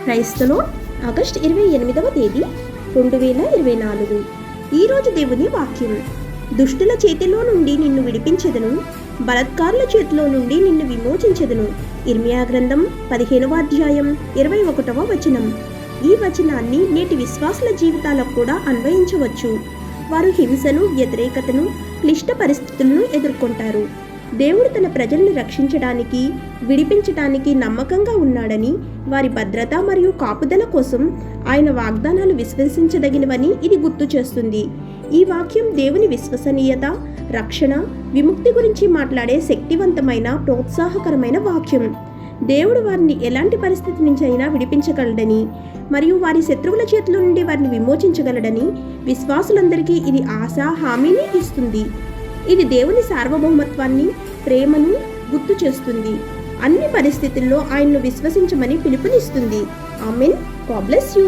క్రైస్తలో August 28వ తేదీ 2024. ఈరోజు దేవుని వాక్యం. దుష్టుల చేతిలో నుండి నిన్ను విడిపించెదను, బలత్కారుల చేతిలో నుండి నిన్ను విమోచించెదను. ఇర్మియా గ్రంథం 15వ అధ్యాయం 21వ వచనం. ఈ వచనాన్ని నేటి విశ్వాసుల జీవితాలకు కూడా అన్వయించవచ్చు. వారు హింసను, వ్యతిరేకతను, క్లిష్ట పరిస్థితులను ఎదుర్కొంటారు. దేవుడు తన ప్రజలను రక్షించడానికి, విడిపించడానికి నమ్మకంగా ఉన్నాడని, వారి భద్రత మరియు కాపుదల కోసం ఆయన వాగ్దానాలు విశ్వసించదగినవని ఇది గుర్తు చేస్తుంది. ఈ వాక్యం దేవుని విశ్వసనీయత, రక్షణ, విముక్తి గురించి మాట్లాడే శక్తివంతమైన, ప్రోత్సాహకరమైన వాక్యం. దేవుడు వారిని ఎలాంటి పరిస్థితి నుంచి అయినా విడిపించగలడని మరియు వారి శత్రువుల చేతుల నుండి వారిని విమోచించగలడని విశ్వాసులందరికీ ఇది ఆశ, హామీని ఇస్తుంది. ఇది దేవుని సార్వభౌమత్వాన్ని, ప్రేమను గుర్తు చేస్తుంది. అన్ని పరిస్థితుల్లో ఆయన్ను విశ్వసించమని పిలుపునిస్తుంది. ఆమేన్. God bless you.